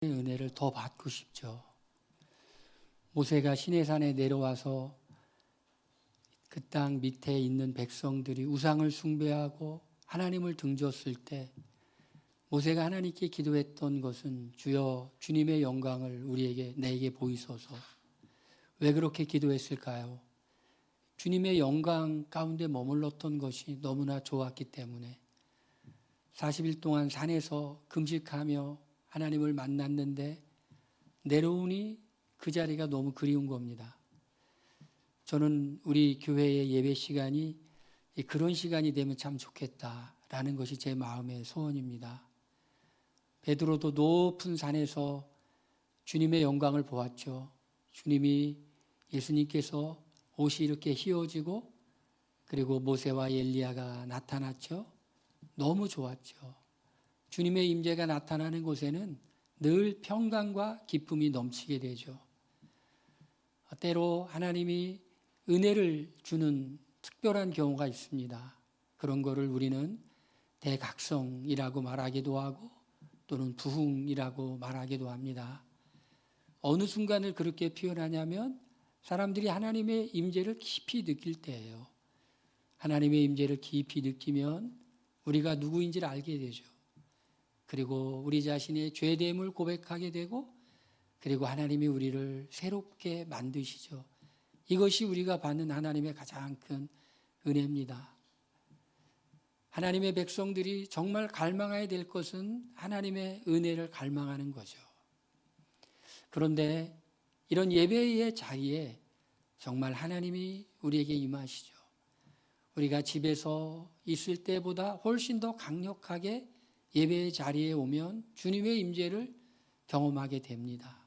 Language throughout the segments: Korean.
은혜를 더 받고 싶죠. 모세가 시내산에 내려와서 그 땅 밑에 있는 백성들이 우상을 숭배하고 하나님을 등졌을 때 모세가 하나님께 기도했던 것은 주여 주님의 영광을 내게 보이소서. 왜 그렇게 기도했을까요? 주님의 영광 가운데 머물렀던 것이 너무나 좋았기 때문에 40일 동안 산에서 금식하며 하나님을 만났는데 내려오니 그 자리가 너무 그리운 겁니다. 저는 우리 교회의 예배 시간이 그런 시간이 되면 참 좋겠다라는 것이 제 마음의 소원입니다. 베드로도 높은 산에서 주님의 영광을 보았죠. 예수님께서 옷이 이렇게 휘어지고 그리고 모세와 엘리야가 나타났죠. 너무 좋았죠. 주님의 임재가 나타나는 곳에는 늘 평강과 기쁨이 넘치게 되죠. 때로 하나님이 은혜를 주는 특별한 경우가 있습니다. 그런 거를 우리는 대각성이라고 말하기도 하고 또는 부흥이라고 말하기도 합니다. 어느 순간을 그렇게 표현하냐면 사람들이 하나님의 임재를 깊이 느낄 때예요. 하나님의 임재를 깊이 느끼면 우리가 누구인지를 알게 되죠. 그리고 우리 자신의 죄됨을 고백하게 되고 그리고 하나님이 우리를 새롭게 만드시죠. 이것이 우리가 받는 하나님의 가장 큰 은혜입니다. 하나님의 백성들이 정말 갈망해야 될 것은 하나님의 은혜를 갈망하는 거죠. 그런데 이런 예배의 자리에 정말 하나님이 우리에게 임하시죠. 우리가 집에서 있을 때보다 훨씬 더 강력하게 예배의 자리에 오면 주님의 임재를 경험하게 됩니다.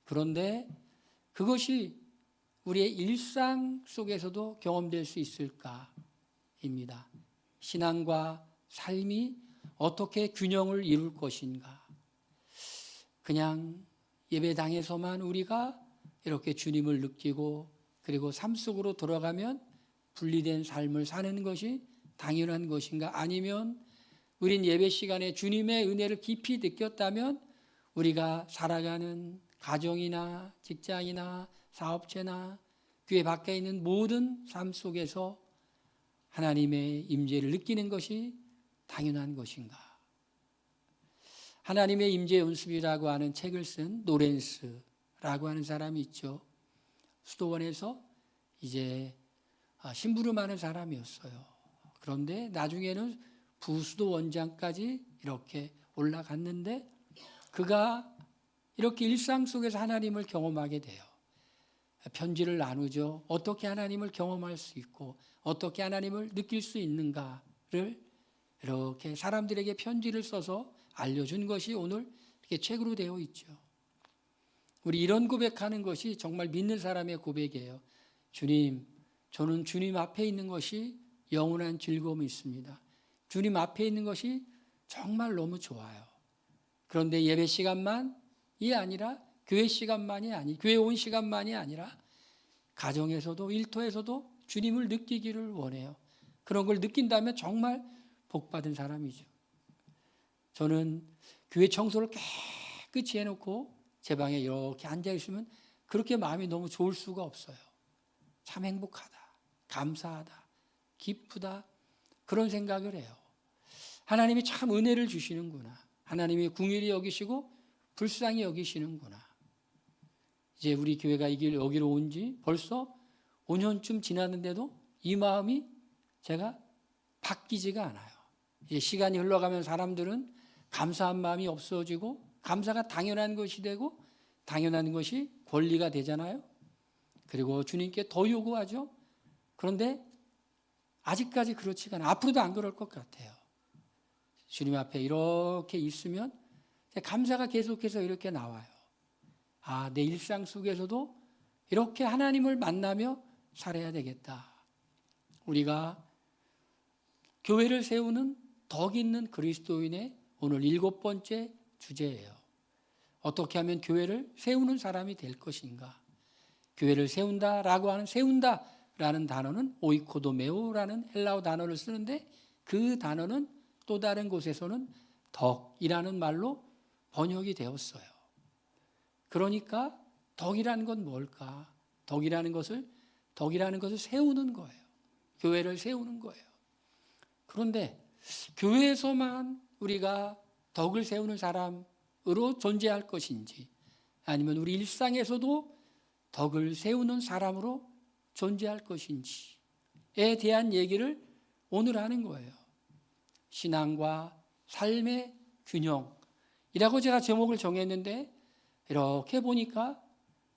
그런데 그것이 우리의 일상 속에서도 경험될 수 있을까입니다. 신앙과 삶이 어떻게 균형을 이룰 것인가. 그냥 예배당에서만 우리가 이렇게 주님을 느끼고 그리고 삶 속으로 들어가면 분리된 삶을 사는 것이 당연한 것인가? 아니면 우린 예배 시간에 주님의 은혜를 깊이 느꼈다면 우리가 살아가는 가정이나 직장이나 사업체나 교회 밖에 있는 모든 삶 속에서 하나님의 임재를 느끼는 것이 당연한 것인가? 하나님의 임재 연습이라고 하는 책을 쓴 노렌스라고 하는 사람이 있죠. 수도원에서 이제 심부름하는 사람이었어요. 그런데 나중에는 부수도원장까지 이렇게 올라갔는데 그가 이렇게 일상 속에서 하나님을 경험하게 돼요. 편지를 나누죠. 어떻게 하나님을 경험할 수 있고 어떻게 하나님을 느낄 수 있는가를 이렇게 사람들에게 편지를 써서 알려준 것이 오늘 이렇게 책으로 되어 있죠. 우리 이런 고백하는 것이 정말 믿는 사람의 고백이에요. 주님, 저는 주님 앞에 있는 것이 영원한 즐거움이 있습니다. 주님 앞에 있는 것이 정말 너무 좋아요. 그런데 예배 시간만이 아니라 교회 온 시간만이 아니라 가정에서도 일터에서도 주님을 느끼기를 원해요. 그런 걸 느낀다면 정말 복받은 사람이죠. 저는 교회 청소를 깨끗이 해놓고 제 방에 이렇게 앉아있으면 그렇게 마음이 너무 좋을 수가 없어요. 참 행복하다, 감사하다, 기쁘다 그런 생각을 해요. 하나님이 참 은혜를 주시는구나. 하나님이 궁일이 여기시고 불쌍히 여기시는구나. 이제 우리 교회가 여기로 온 지 벌써 5년쯤 지났는데도 이 마음이 제가 바뀌지가 않아요. 이제 시간이 흘러가면 사람들은 감사한 마음이 없어지고 감사가 당연한 것이 되고 당연한 것이 권리가 되잖아요. 그리고 주님께 더 요구하죠. 그런데 아직까지 그렇지가 않아요. 앞으로도 안 그럴 것 같아요. 주님 앞에 이렇게 있으면 감사가 계속해서 이렇게 나와요. 내 일상 속에서도 이렇게 하나님을 만나며 살아야 되겠다. 우리가 교회를 세우는 덕 있는 그리스도인의 오늘 7번째 주제예요. 어떻게 하면 교회를 세우는 사람이 될 것인가? 교회를 세운다라는 단어는 오이코도메오라는 헬라어 단어를 쓰는데 그 단어는 또 다른 곳에서는 덕이라는 말로 번역이 되었어요. 그러니까 덕이라는 건 뭘까? 덕이라는 것을 세우는 거예요. 교회를 세우는 거예요. 그런데 교회에서만 우리가 덕을 세우는 사람으로 존재할 것인지, 아니면 우리 일상에서도 덕을 세우는 사람으로 존재할 것인지에 대한 얘기를 오늘 하는 거예요. 신앙과 삶의 균형이라고 제가 제목을 정했는데, 이렇게 보니까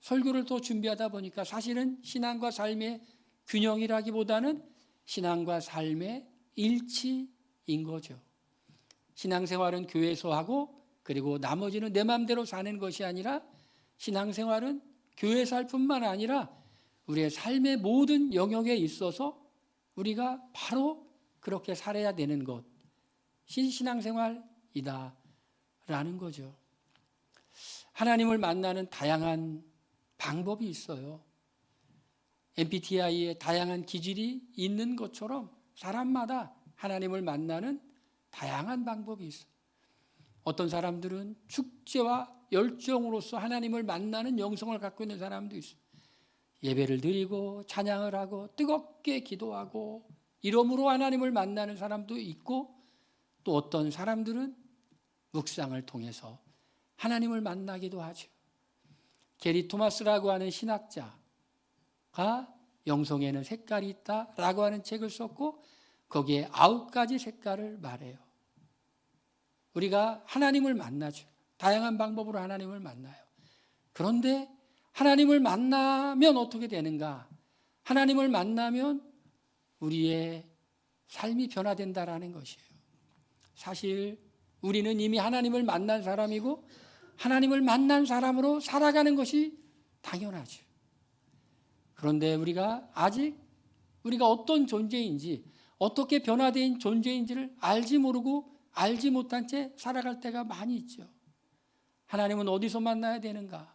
설교를 또 준비하다 보니까 사실은 신앙과 삶의 균형이라기보다는 신앙과 삶의 일치인 거죠. 신앙생활은 교회에서 하고, 그리고 나머지는 내 마음대로 사는 것이 아니라, 신앙생활은 교회에서 할 뿐만 아니라 우리의 삶의 모든 영역에 있어서 우리가 바로 그렇게 살아야 되는 것, 신앙생활이다 라는 거죠. 하나님을 만나는 다양한 방법이 있어요. MBTI에 다양한 기질이 있는 것처럼 사람마다 하나님을 만나는 다양한 방법이 있어요. 어떤 사람들은 축제와 열정으로서 하나님을 만나는 영성을 갖고 있는 사람도 있어요. 예배를 드리고 찬양을 하고 뜨겁게 기도하고 이러므로 하나님을 만나는 사람도 있고, 또 어떤 사람들은 묵상을 통해서 하나님을 만나기도 하죠. 게리 토마스라고 하는 신학자가 영성에는 색깔이 있다라고 하는 책을 썼고, 거기에 9가지 색깔을 말해요. 우리가 하나님을 만나죠. 다양한 방법으로 하나님을 만나요. 그런데 하나님을 만나면 어떻게 되는가? 하나님을 만나면 우리의 삶이 변화된다라는 것이에요. 사실 우리는 이미 하나님을 만난 사람이고 하나님을 만난 사람으로 살아가는 것이 당연하죠. 그런데 우리가 아직 우리가 어떤 존재인지, 어떻게 변화된 존재인지를 알지 모르고 알지 못한 채 살아갈 때가 많이 있죠. 하나님은 어디서 만나야 되는가?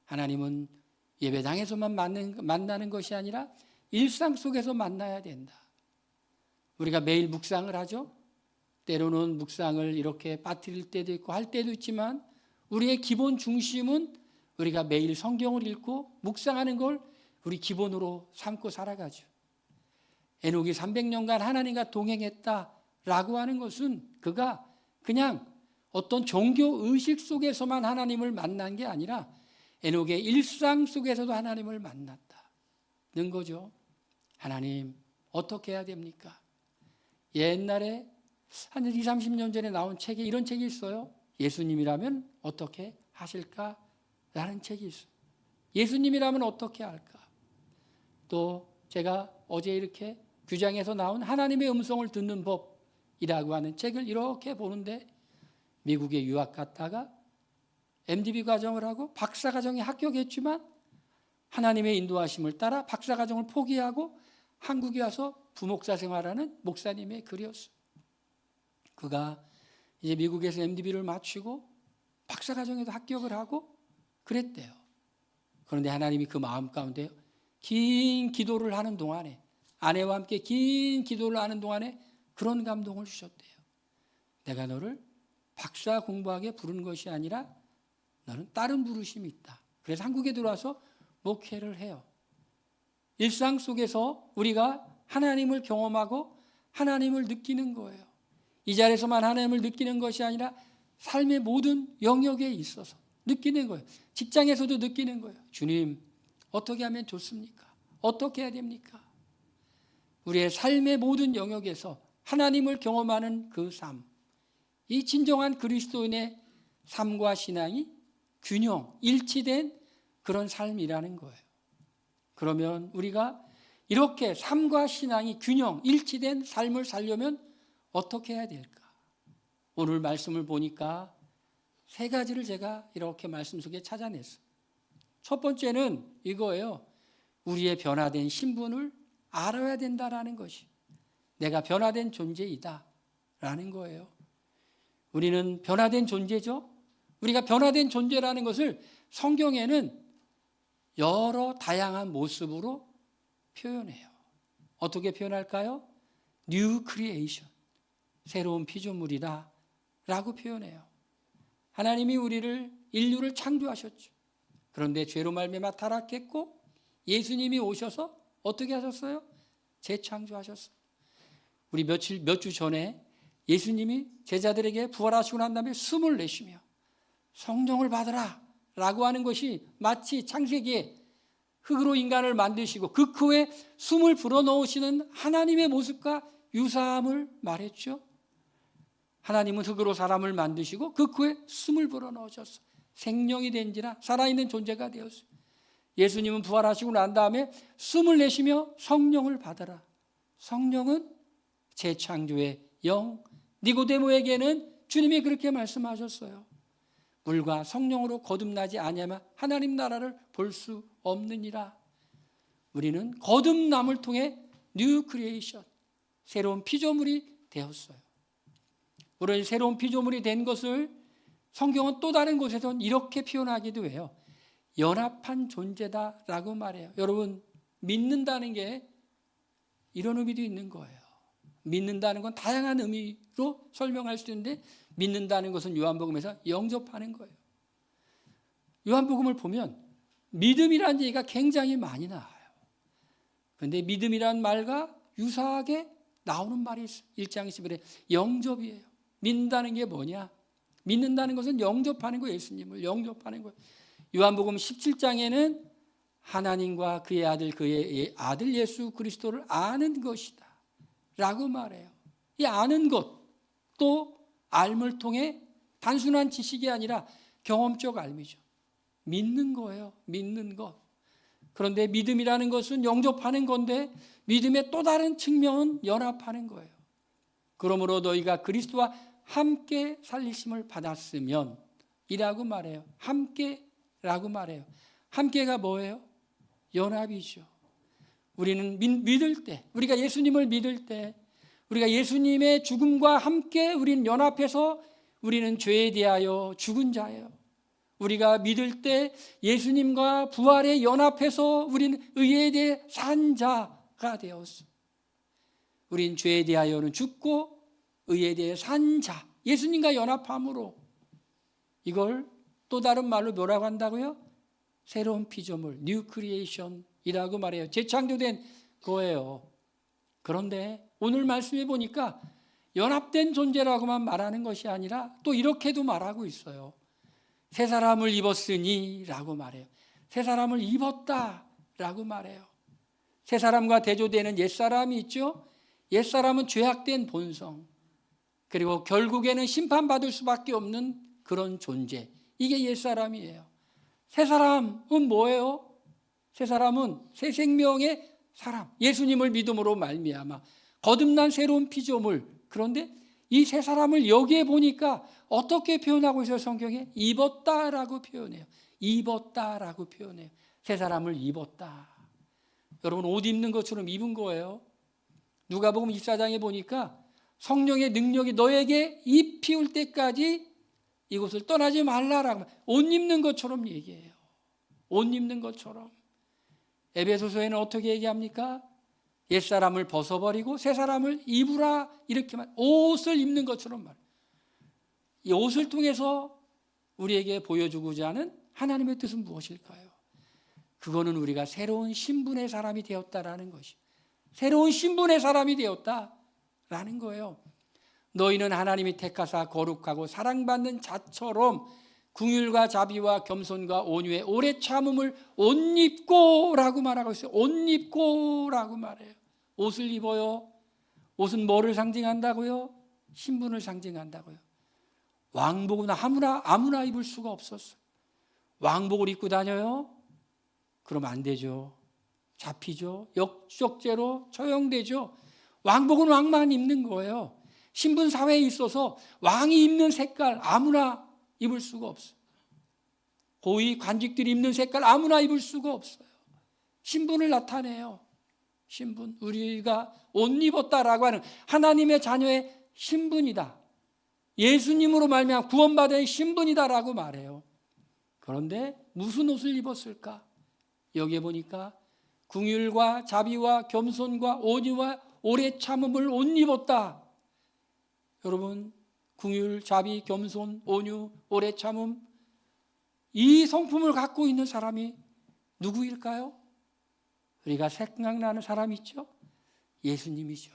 하나님은 예배당에서만 만나는 것이 아니라 일상 속에서 만나야 된다. 우리가 매일 묵상을 하죠. 때로는 묵상을 이렇게 빠뜨릴 때도 있고 할 때도 있지만, 우리의 기본 중심은 우리가 매일 성경을 읽고 묵상하는 걸 우리 기본으로 삼고 살아가죠. 에녹이 300년간 하나님과 동행했다라고 하는 것은 그가 그냥 어떤 종교 의식 속에서만 하나님을 만난 게 아니라 에녹의 일상 속에서도 하나님을 만났다는 거죠. 하나님, 어떻게 해야 됩니까? 옛날에 한 20, 30년 전에 나온 책에 이런 책이 있어요. 예수님이라면 어떻게 하실까? 라는 책이 있어요. 예수님이라면 어떻게 할까? 또 제가 어제 이렇게 규장에서 나온 하나님의 음성을 듣는 법이라고 하는 책을 이렇게 보는데, 미국에 유학 갔다가 MDB 과정을 하고 박사과정에 합격했지만 하나님의 인도하심을 따라 박사과정을 포기하고 한국에 와서 부목사 생활하는 목사님의 글이었어요. 그가 이제 미국에서 MDB를 마치고 박사과정에도 합격을 하고 그랬대요. 그런데 하나님이 그 마음 가운데 긴 기도를 하는 동안에, 아내와 함께 긴 기도를 하는 동안에 그런 감동을 주셨대요. 내가 너를 박사 공부하게 부른 것이 아니라 너는 다른 부르심이 있다. 그래서 한국에 들어와서 목회를 해요. 일상 속에서 우리가 하나님을 경험하고 하나님을 느끼는 거예요. 이 자리에서만 하나님을 느끼는 것이 아니라 삶의 모든 영역에 있어서 느끼는 거예요. 직장에서도 느끼는 거예요. 주님, 어떻게 하면 좋습니까? 어떻게 해야 됩니까? 우리의 삶의 모든 영역에서 하나님을 경험하는 그 삶, 이 진정한 그리스도인의 삶과 신앙이 균형, 일치된 그런 삶이라는 거예요. 그러면 우리가 이렇게 삶과 신앙이 균형, 일치된 삶을 살려면 어떻게 해야 될까? 오늘 말씀을 보니까 3가지를 제가 이렇게 말씀 속에 찾아냈어요. 첫 번째는 이거예요. 우리의 변화된 신분을 알아야 된다라는 것이, 내가 변화된 존재이다 라는 거예요. 우리는 변화된 존재죠. 우리가 변화된 존재라는 것을 성경에는 여러 다양한 모습으로 표현해요. 어떻게 표현할까요? New creation, 새로운 피조물이다 라고 표현해요. 하나님이 인류를 창조하셨죠. 그런데 죄로 말미암아 타락했고 예수님이 오셔서 어떻게 하셨어요? 재창조하셨어요. 우리 몇 주 전에 예수님이 제자들에게 부활하시고 난 다음에 숨을 내쉬며 성령을 받으라 라고 하는 것이 마치 창세기에 흙으로 인간을 만드시고 그 후에 숨을 불어넣으시는 하나님의 모습과 유사함을 말했죠. 하나님은 흙으로 사람을 만드시고 그 후에 숨을 불어넣으셨어요. 생명이 된지라 살아있는 존재가 되었어요. 예수님은 부활하시고 난 다음에 숨을 내쉬며 성령을 받아라. 성령은 재창조의 영. 니고데모에게는 주님이 그렇게 말씀하셨어요. 물과 성령으로 거듭나지 아니하면 하나님 나라를 볼 수 없느니라. 우리는 거듭남을 통해 뉴 크리에이션, 새로운 피조물이 되었어요. 우리 새로운 피조물이 된 것을 성경은 또 다른 곳에서는 이렇게 표현하기도 해요. 연합한 존재다라고 말해요. 여러분, 믿는다는 게 이런 의미도 있는 거예요. 믿는다는 건 다양한 의미로 설명할 수 있는데 믿는다는 것은 요한복음에서 영접하는 거예요. 요한복음을 보면 믿음이라는 얘기가 굉장히 많이 나와요. 그런데 믿음이라는 말과 유사하게 나오는 말이 있어요. 1장 11에 영접이에요. 믿는다는 게 뭐냐? 믿는다는 것은 영접하는 거예요. 예수님을 영접하는 거예요. 요한복음 17장에는 하나님과 그의 아들 예수 그리스도를 아는 것이다 라고 말해요. 이 아는 것, 또 알을 통해 단순한 지식이 아니라 경험적 알미죠. 믿는 거예요. 믿는 것. 그런데 믿음이라는 것은 영접하는 건데 믿음의 또 다른 측면은 연합하는 거예요. 그러므로 너희가 그리스도와 함께 살리심을 받았으면 이라고 말해요. 함께라고 말해요. 함께가 뭐예요? 연합이죠. 우리는 믿을 때, 우리가 예수님을 믿을 때, 우리가 예수님의 죽음과 함께 우리는 연합해서 우리는 죄에 대하여 죽은 자예요. 우리가 믿을 때 예수님과 부활에 연합해서 우리는 의에 대해 산 자가 되었어. 우린 죄에 대하여는 죽고 의에 대해 산 자, 예수님과 연합함으로 이걸 또 다른 말로 뭐라고 한다고요? 새로운 피조물, 뉴 크리에이션이라고 말해요. 재창조된 거예요. 그런데 오늘 말씀해 보니까 연합된 존재라고만 말하는 것이 아니라 또 이렇게도 말하고 있어요. 새 사람을 입었으니 라고 말해요. 새 사람을 입었다 라고 말해요. 새 사람과 대조되는 옛사람이 있죠. 옛사람은 죄악된 본성, 그리고 결국에는 심판받을 수밖에 없는 그런 존재, 이게 옛사람이에요. 새 사람은 뭐예요? 새 사람은 새 생명의 사람, 예수님을 믿음으로 말미암아 거듭난 새로운 피조물. 그런데 이 새 사람을 여기에 보니까 어떻게 표현하고 있어요? 성경에 입었다라고 표현해요. 입었다라고 표현해요. 새 사람을 입었다. 여러분, 옷 입는 것처럼 입은 거예요. 누가복음 24장에 보니까 성령의 능력이 너에게 입히울 때까지 이곳을 떠나지 말라라고, 옷 입는 것처럼 얘기해요. 옷 입는 것처럼. 에베소서에는 어떻게 얘기합니까? 옛사람을 벗어버리고 새 사람을 입으라, 이렇게 말. 옷을 입는 것처럼 말. 이 옷을 통해서 우리에게 보여주고자 하는 하나님의 뜻은 무엇일까요? 그거는 우리가 새로운 신분의 사람이 되었다라는 것이, 새로운 신분의 사람이 되었다라는 거예요. 너희는 하나님이 택하사 거룩하고 사랑받는 자처럼 긍휼과 자비와 겸손과 온유의 오래 참음을 옷 입고라고 말하고 있어요. 옷 입고라고 말해요. 옷을 입어요. 옷은 뭐를 상징한다고요? 신분을 상징한다고요. 왕복은 아무나 입을 수가 없었어요. 왕복을 입고 다녀요? 그러면 안 되죠. 잡히죠. 역적죄로 처형되죠. 왕복은 왕만 입는 거예요. 신분 사회에 있어서 왕이 입는 색깔 아무나 입을 수가 없어요. 고위 관직들이 입는 색깔 아무나 입을 수가 없어요. 신분을 나타내요. 신분, 우리가 옷 입었다라고 하는 하나님의 자녀의 신분이다. 예수님으로 말미암아 구원받은 신분이다라고 말해요. 그런데 무슨 옷을 입었을까? 여기에 보니까 긍휼과 자비와 겸손과 온유와 오래 참음을 옷 입었다. 여러분, 긍휼, 자비, 겸손, 온유, 오래 참음, 이 성품을 갖고 있는 사람이 누구일까요? 우리가 생각나는 사람이 있죠? 예수님이죠.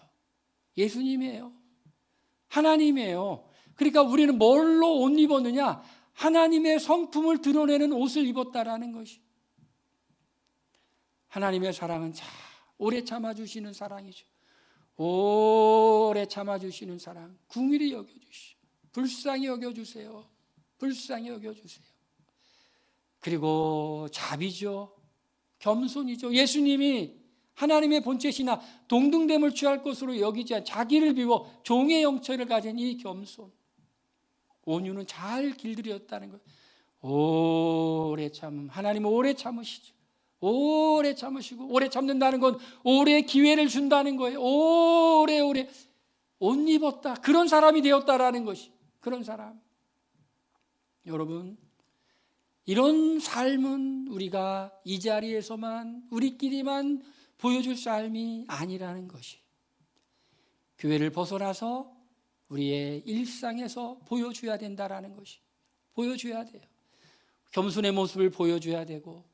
예수님이에요. 하나님이에요. 그러니까 우리는 뭘로 옷 입었느냐? 하나님의 성품을 드러내는 옷을 입었다라는 것이. 하나님의 사랑은 오래 참아주시는 사랑이죠. 오래 참아주시는 사랑, 긍휼히 여겨주시오. 불쌍히 여겨주세요. 불쌍히 여겨주세요. 그리고 자비죠. 겸손이죠. 예수님이 하나님의 본체시나 동등됨을 취할 것으로 여기지 않아 자기를 비워 종의 형체를 가진 이 겸손, 온유는 잘 길들였다는 거예요. 오래 참음. 하나님은 오래 참으시죠. 오래 참으시고, 오래 참는다는 건 오래 기회를 준다는 거예요. 오래 옷 입었다. 그런 사람이 되었다라는 것이. 그런 사람. 여러분, 이런 삶은 우리가 이 자리에서만 우리끼리만 보여줄 삶이 아니라는 것이. 교회를 벗어나서 우리의 일상에서 보여줘야 된다라는 것이. 보여줘야 돼요. 겸손의 모습을 보여줘야 되고,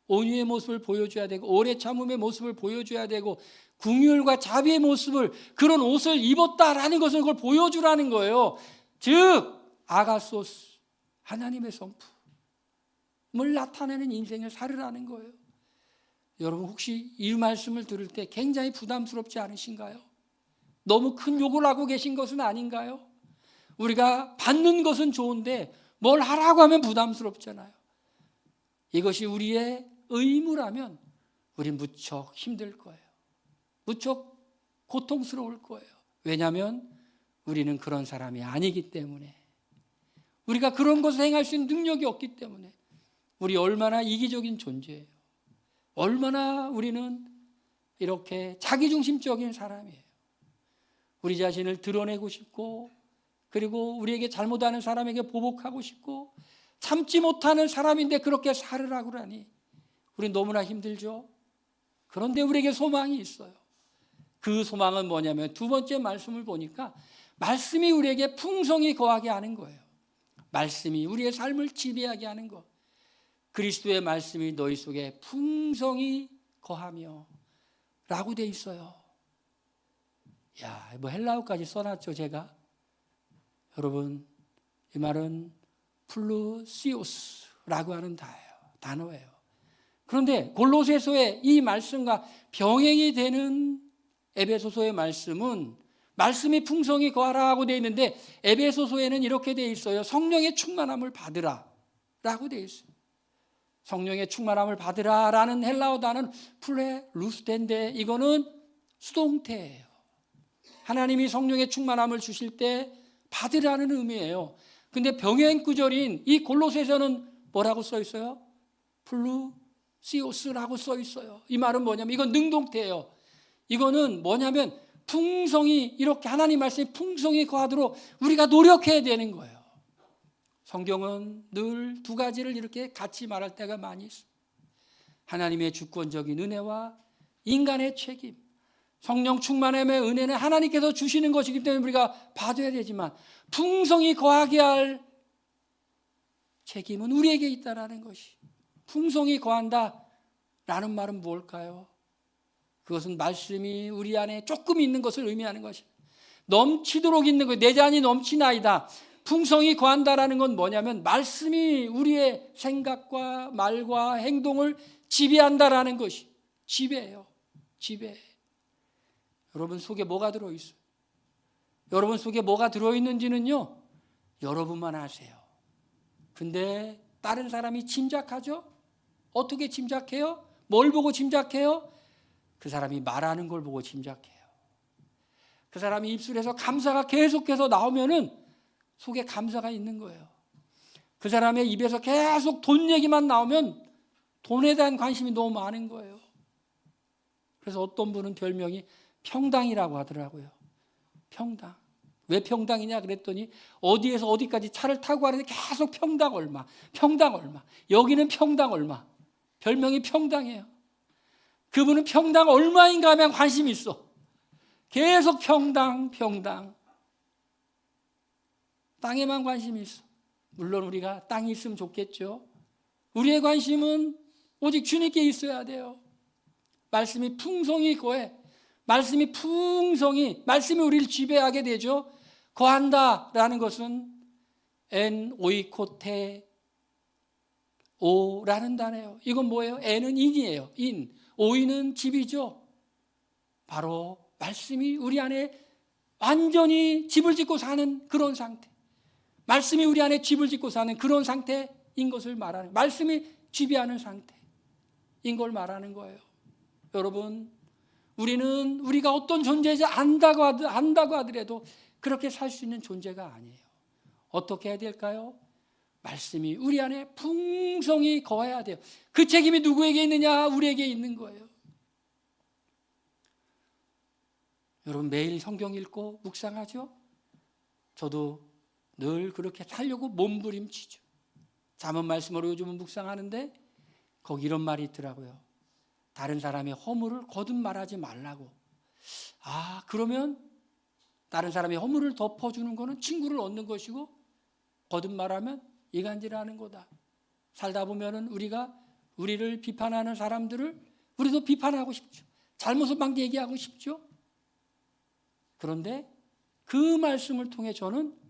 온유의 모습을 보여줘야 되고, 오래 참음의 모습을 보여줘야 되고, 긍휼과 자비의 모습을, 그런 옷을 입었다라는 것을 그걸 보여주라는 거예요. 즉 아가소스, 하나님의 성품을 나타내는 인생을 살으라는 거예요. 여러분, 혹시 이 말씀을 들을 때 굉장히 부담스럽지 않으신가요? 너무 큰 욕을 하고 계신 것은 아닌가요? 우리가 받는 것은 좋은데 뭘 하라고 하면 부담스럽잖아요. 이것이 우리의 의무라면 우린 무척 힘들 거예요. 무척 고통스러울 거예요. 왜냐하면 우리는 그런 사람이 아니기 때문에, 우리가 그런 것을 행할 수 있는 능력이 없기 때문에. 우리 얼마나 이기적인 존재예요. 얼마나 우리는 이렇게 자기중심적인 사람이에요. 우리 자신을 드러내고 싶고, 그리고 우리에게 잘못하는 사람에게 보복하고 싶고, 참지 못하는 사람인데 그렇게 살으라고 그러니 우리 너무나 힘들죠. 그런데 우리에게 소망이 있어요. 그 소망은 뭐냐면, 두 번째 말씀을 보니까 말씀이 우리에게 풍성히 거하게 하는 거예요. 말씀이 우리의 삶을 지배하게 하는 것. 그리스도의 말씀이 너희 속에 풍성히 거하며 라고 돼 있어요. 야, 뭐 헬라어까지 써놨죠, 제가. 여러분, 이 말은 플루시오스라고 하는 단어예요. 그런데 골로새서의 이 말씀과 병행이 되는 에베소서의 말씀은 말씀이 풍성히 거하라고 되어 있는데, 에베소서에는 이렇게 되어 있어요. 성령의 충만함을 받으라 라고 되어 있어요. 성령의 충만함을 받으라 라는 헬라어 단어는 플레루스테인데, 이거는 수동태예요. 하나님이 성령의 충만함을 주실 때 받으라는 의미예요. 근데 병행 구절인 이 골로새서는 뭐라고 써 있어요? 플루시오스라고 써 있어요. 이 말은 뭐냐면, 이건 능동태예요. 이거는 뭐냐면 풍성히, 이렇게 하나님 말씀이 풍성히 거하도록 우리가 노력해야 되는 거예요. 성경은 늘 두 가지를 이렇게 같이 말할 때가 많이 있어요. 하나님의 주권적인 은혜와 인간의 책임. 성령 충만함의 은혜는 하나님께서 주시는 것이기 때문에 우리가 받아야 되지만, 풍성히 거하게 할 책임은 우리에게 있다라는 것이. 풍성히 거한다라는 말은 무엇일까요? 그것은 말씀이 우리 안에 조금 있는 것을 의미하는 것입니다. 넘치도록 있는 것, 내 잔이 넘치나이다. 풍성히 거한다라는 건 뭐냐면, 말씀이 우리의 생각과 말과 행동을 지배한다라는 것이. 지배예요. 지배. 여러분 속에 뭐가 들어있어요? 여러분 속에 뭐가 들어있는지는요, 여러분만 아세요. 근데 다른 사람이 짐작하죠? 어떻게 짐작해요? 뭘 보고 짐작해요? 그 사람이 말하는 걸 보고 짐작해요. 그 사람이 입술에서 감사가 계속해서 나오면은 속에 감사가 있는 거예요. 그 사람의 입에서 계속 돈 얘기만 나오면 돈에 대한 관심이 너무 많은 거예요. 그래서 어떤 분은 별명이 평당이라고 하더라고요. 평당. 왜 평당이냐 그랬더니, 어디에서 어디까지 차를 타고 가는데 계속 평당 얼마, 평당 얼마, 여기는 평당 얼마. 별명이 평당이에요. 그분은 평당 얼마인가 하면 관심이 있어. 계속 평당, 평당. 땅에만 관심이 있어. 물론 우리가 땅이 있으면 좋겠죠. 우리의 관심은 오직 주님께 있어야 돼요. 말씀이 풍성히 거해. 말씀이 우리를 지배하게 되죠. 거한다라는 것은 엔 오이코테 오라는 단어예요. 이건 뭐예요? 엔은 인이에요. 인. 오이는 집이죠. 바로 말씀이 우리 안에 완전히 집을 짓고 사는 그런 상태. 말씀이 우리 안에 집을 짓고 사는 그런 상태인 것을 말하는, 말씀이 지배하는 상태인 걸 말하는 거예요. 여러분, 우리는 우리가 어떤 존재인지 안다고 하더라도 그렇게 살 수 있는 존재가 아니에요. 어떻게 해야 될까요? 말씀이 우리 안에 풍성히 거해야 돼요. 그 책임이 누구에게 있느냐? 우리에게 있는 거예요. 여러분, 매일 성경 읽고 묵상하죠? 저도 늘 그렇게 살려고 몸부림치죠. 잠언 말씀으로 요즘은 묵상하는데 거기 이런 말이 있더라고요. 다른 사람의 허물을 거듭 말하지 말라고. 그러면 다른 사람의 허물을 덮어주는 거는 친구를 얻는 것이고, 거듭 말하면 이간질하는 거다. 살다 보면은 우리를 비판하는 사람들을 우리도 비판하고 싶죠. 잘못을 막 얘기하고 싶죠. 그런데 그 말씀을 통해 저는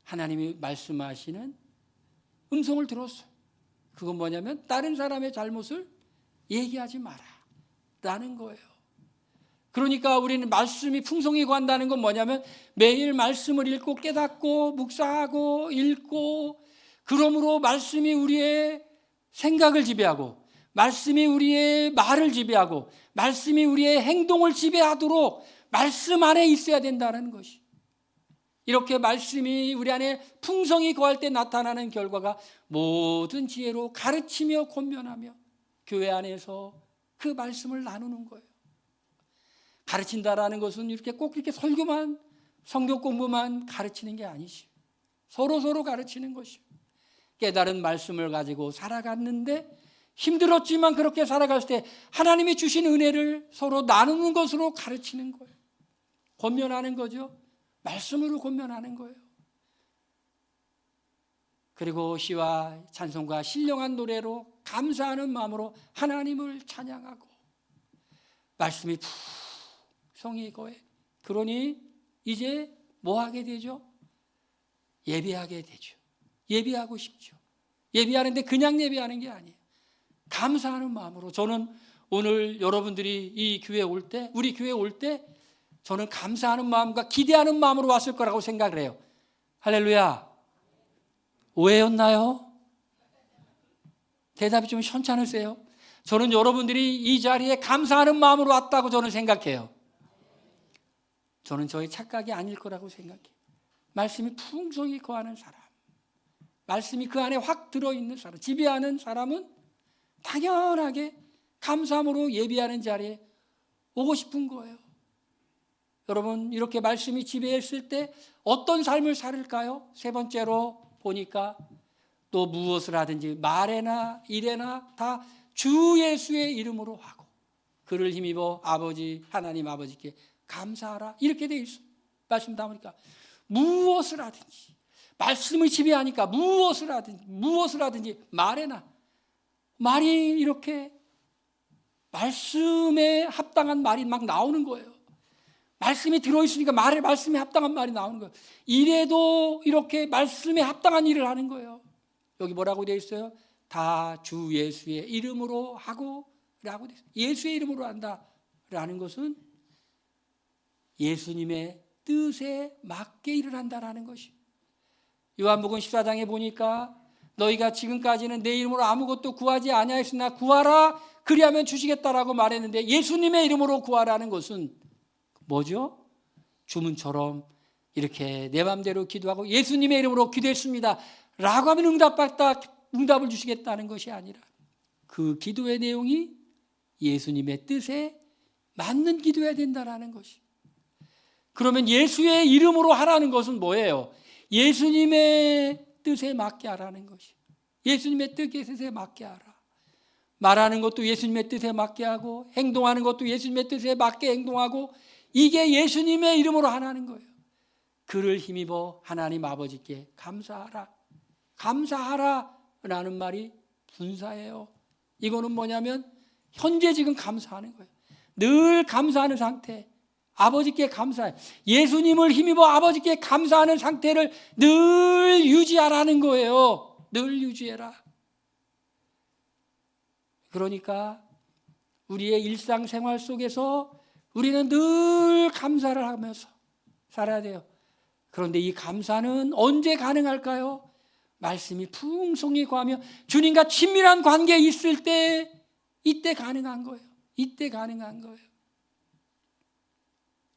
하나님이 말씀하시는 음성을 들었어요. 그건 뭐냐면 다른 사람의 잘못을 얘기하지 마라 라는 거예요. 그러니까 우리는 말씀이 풍성히 관다는 건 뭐냐면 매일 말씀을 읽고 깨닫고 묵상하고 읽고, 그러므로 말씀이 우리의 생각을 지배하고, 말씀이 우리의 말을 지배하고, 말씀이 우리의 행동을 지배하도록 말씀 안에 있어야 된다는 것이, 이렇게 말씀이 우리 안에 풍성히 거할 때 나타나는 결과가 모든 지혜로 가르치며 권면하며 교회 안에서 그 말씀을 나누는 거예요. 가르친다라는 것은 꼭 이렇게 설교만, 성경 공부만 가르치는 게 아니지. 서로 가르치는 것이요. 깨달은 말씀을 가지고 살아갔는데 힘들었지만 그렇게 살아갈 때 하나님이 주신 은혜를 서로 나누는 것으로 가르치는 거예요. 권면하는 거죠. 말씀으로 권면하는 거예요. 그리고 시와 찬송과 신령한 노래로 감사하는 마음으로 하나님을 찬양하고, 말씀이 풍성히 거해. 그러니 이제 뭐 하게 되죠? 예배하게 되죠. 예배하고 싶죠. 예배하는데 그냥 예배하는 게 아니에요. 감사하는 마음으로. 저는 오늘 여러분들이 이 교회에 올 때, 우리 교회에 올 때 저는 감사하는 마음과 기대하는 마음으로 왔을 거라고 생각을 해요. 할렐루야. 오해였나요? 대답이 좀 현찮으세요? 저는 여러분들이 이 자리에 감사하는 마음으로 왔다고 저는 생각해요. 저는 저의 착각이 아닐 거라고 생각해요. 말씀이 풍성히 거하는 사람, 말씀이 그 안에 확 들어있는 사람, 지배하는 사람은 당연하게 감사함으로 예배하는 자리에 오고 싶은 거예요. 여러분, 이렇게 말씀이 지배했을 때 어떤 삶을 살을까요? 세 번째로 보니까 또 무엇을 하든지 말에나 일에나 다 주 예수의 이름으로 하고 그를 힘입어 하나님 아버지께 감사하라, 이렇게 돼 있어요. 말씀 다 보니까 무엇을 하든지, 말씀을 지배하니까 무엇을 하든지 말에나, 말이 이렇게 말씀에 합당한 말이 막 나오는 거예요. 말씀이 들어있으니까 말씀에 합당한 말이 나오는 거예요. 일에도 이렇게 말씀에 합당한 일을 하는 거예요. 여기 뭐라고 되어 있어요? 다 주 예수의 이름으로 하고 라고 되어 있어요. 예수의 이름으로 한다라는 것은 예수님의 뜻에 맞게 일을 한다라는 것이. 요한복음 14장에 보니까 너희가 지금까지는 내 이름으로 아무것도 구하지 아니하였으나 구하라 그리하면 주시겠다라고 말했는데, 예수님의 이름으로 구하라는 것은 뭐죠? 주문처럼 이렇게 내 마음대로 기도하고 예수님의 이름으로 기도했습니다 라고 하면 응답을 주시겠다는 것이 아니라, 그 기도의 내용이 예수님의 뜻에 맞는 기도해야 된다는 것이. 그러면 예수의 이름으로 하라는 것은 뭐예요? 예수님의 뜻에 맞게 하라는 것이. 예수님의 뜻에 맞게 하라. 말하는 것도 예수님의 뜻에 맞게 하고, 행동하는 것도 예수님의 뜻에 맞게 행동하고, 이게 예수님의 이름으로 하라는 거예요. 그를 힘입어 하나님 아버지께 감사하라. 감사하라 라는 말이 분사예요. 이거는 뭐냐면 현재 지금 감사하는 거예요. 늘 감사하는 상태. 아버지께 감사해. 예수님을 힘입어 아버지께 감사하는 상태를 늘 유지하라는 거예요. 늘 유지해라. 그러니까 우리의 일상생활 속에서 우리는 늘 감사를 하면서 살아야 돼요. 그런데 이 감사는 언제 가능할까요? 말씀이 풍성히 구하며 주님과 친밀한 관계에 있을 때, 이때 가능한 거예요. 이때 가능한 거예요.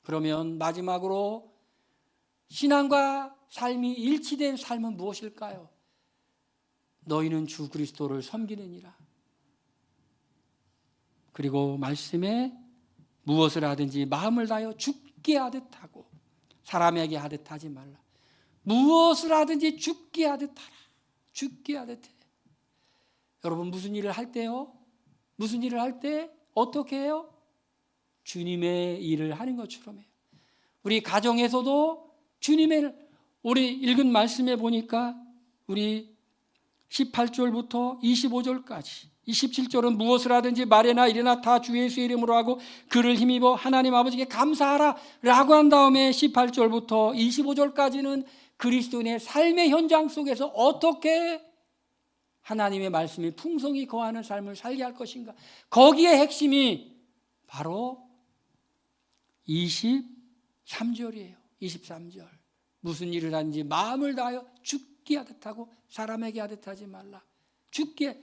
그러면 마지막으로 신앙과 삶이 일치된 삶은 무엇일까요? 너희는 주 그리스도를 섬기느니라. 그리고 말씀에 무엇을 하든지 마음을 다하여 죽게 하듯 하고 사람에게 하듯 하지 말라. 무엇을 하든지 죽게 하듯 하라. 죽게 하듯 해. 여러분 무슨 일을 할 때요? 무슨 일을 할 때 어떻게 해요? 주님의 일을 하는 것처럼 해요. 우리 가정에서도 주님의 일, 우리 읽은 말씀에 보니까 우리 18절부터 25절까지 27절은 무엇을 하든지 말이나 일이나 다 주 예수의 이름으로 하고 그를 힘입어 하나님 아버지께 감사하라 라고 한 다음에 18절부터 25절까지는 그리스도인의 삶의 현장 속에서 어떻게 하나님의 말씀이 풍성히 거하는 삶을 살게 할 것인가. 거기에 핵심이 바로 23절이에요. 23절. 무슨 일을 하든지 마음을 다하여 죽게 하듯 하고 사람에게 하듯 하지 말라. 죽게.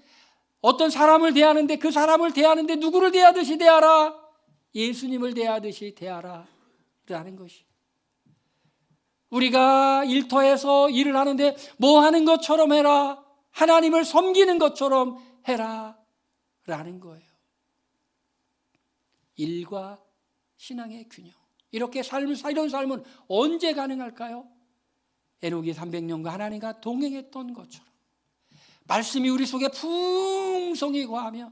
어떤 사람을 대하는데 그 사람을 대하는데 누구를 대하듯이 대하라. 예수님을 대하듯이 대하라 라는 것이. 우리가 일터에서 일을 하는데 뭐 하는 것처럼 해라. 하나님을 섬기는 것처럼 해라 라는 거예요. 일과 신앙의 균형. 이렇게 이런 삶은 언제 가능할까요? 에녹이 300년과 하나님과 동행했던 것처럼 말씀이 우리 속에 풍성히 거하며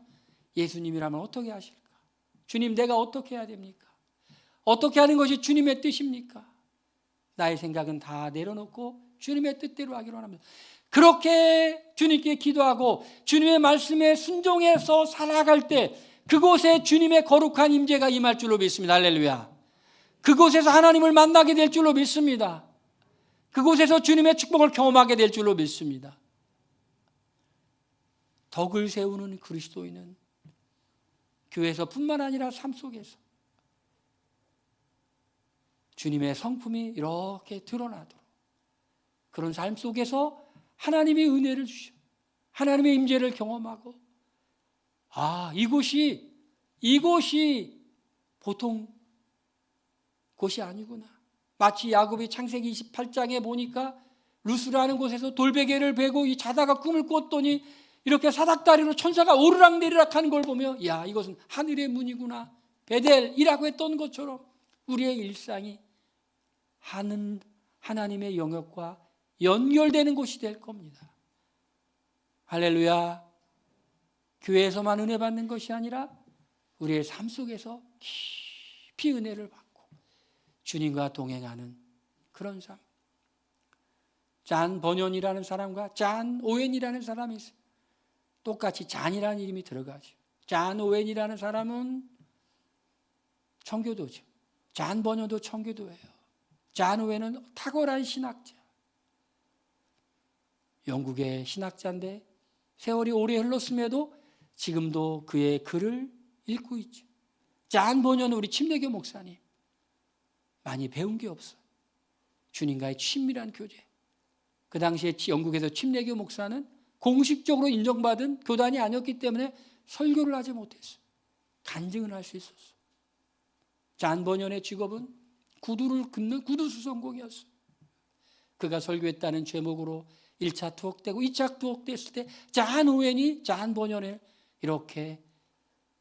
예수님이라면 어떻게 하실까? 주님 내가 어떻게 해야 됩니까? 어떻게 하는 것이 주님의 뜻입니까? 나의 생각은 다 내려놓고 주님의 뜻대로 하기로 합니다. 그렇게 주님께 기도하고 주님의 말씀에 순종해서 살아갈 때 그곳에 주님의 거룩한 임재가 임할 줄로 믿습니다. 할렐루야. 그곳에서 하나님을 만나게 될 줄로 믿습니다. 그곳에서 주님의 축복을 경험하게 될 줄로 믿습니다. 덕을 세우는 그리스도인은 교회에서뿐만 아니라 삶 속에서 주님의 성품이 이렇게 드러나도록 그런 삶 속에서 하나님의 은혜를 주셔 하나님의 임재를 경험하고 이곳이 보통 곳이 아니구나. 마치 야곱이 창세기 28장에 보니까 루스라는 곳에서 돌베개를 베고 자다가 꿈을 꿨더니 이렇게 사닥다리로 천사가 오르락내리락 하는 걸 보며 야 이것은 하늘의 문이구나. 베델이라고 했던 것처럼 우리의 일상이 하나님의 영역과 연결되는 곳이 될 겁니다. 할렐루야. 교회에서만 은혜 받는 것이 아니라 우리의 삶 속에서 깊이 은혜를 받고 주님과 동행하는 그런 삶. 잔 버년이라는 사람과 잔 오웬이라는 사람이 있어요. 똑같이 잔이라는 이름이 들어가죠. 잔 오웬이라는 사람은 청교도죠. 잔 버년도 청교도예요. 잔 오웬은 탁월한 신학자. 영국의 신학자인데 세월이 오래 흘렀음에도 지금도 그의 글을 읽고 있죠. 잔 버년은 우리 침례교 목사님. 많이 배운 게 없어요. 주님과의 친밀한 교제. 그 당시에 영국에서 침례교 목사는 공식적으로 인정받은 교단이 아니었기 때문에 설교를 하지 못했어요. 간증을 할 수 있었어요. 잔 버년의 직업은 구두를 긋는 구두수선공이었어요. 그가 설교했다는 제목으로 1차 투옥되고 2차 투옥됐을 때 잔 오웬이 잔 버년을 이렇게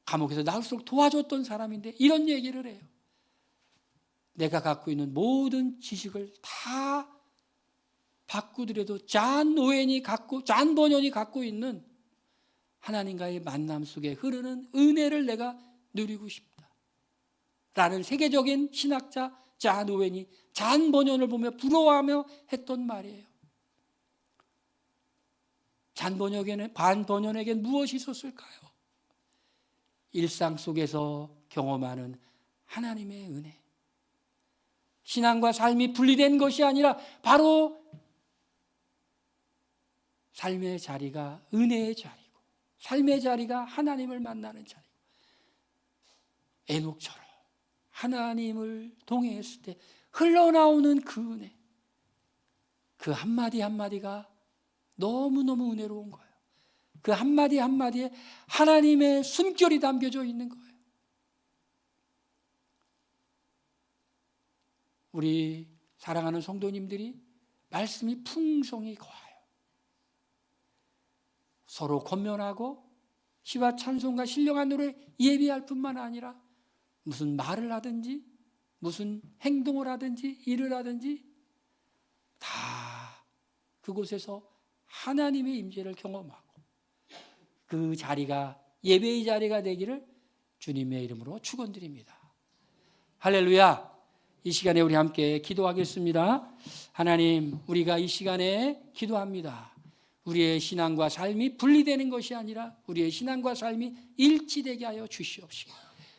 감옥에서 나올수록 도와줬던 사람인데 이런 얘기를 해요. 내가 갖고 있는 모든 지식을 다 바꾸더라도 잔 버년이 갖고 있는 하나님과의 만남 속에 흐르는 은혜를 내가 누리고 싶다. 라는 세계적인 신학자 잔 오웬이 잔 번연을 보며 부러워하며 했던 말이에요. 잔 번연에겐 무엇이 있었을까요? 일상 속에서 경험하는 하나님의 은혜. 신앙과 삶이 분리된 것이 아니라 바로 삶의 자리가 은혜의 자리고, 삶의 자리가 하나님을 만나는 자리고, 에녹처럼 하나님을 동행했을 때 흘러나오는 그 은혜, 그 한마디 한마디가 너무너무 은혜로운 거예요. 그 한마디 한마디에 하나님의 숨결이 담겨져 있는 거예요. 우리 사랑하는 성도님들이 말씀이 풍성히 거하여 서로 권면하고 시와 찬송과 신령한 노래 예비할 뿐만 아니라 무슨 말을 하든지 무슨 행동을 하든지 일을 하든지 다 그곳에서 하나님의 임재를 경험하고 그 자리가 예배의 자리가 되기를 주님의 이름으로 축원드립니다. 할렐루야. 이 시간에 우리 함께 기도하겠습니다. 하나님, 우리가 이 시간에 기도합니다. 우리의 신앙과 삶이 분리되는 것이 아니라 우리의 신앙과 삶이 일치되게 하여 주시옵시고,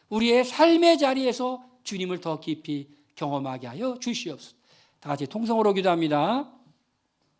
우리의 삶의 자리에서 주님을 더 깊이 경험하게 하여 주시옵소서. 다 같이 통성으로 기도합니다.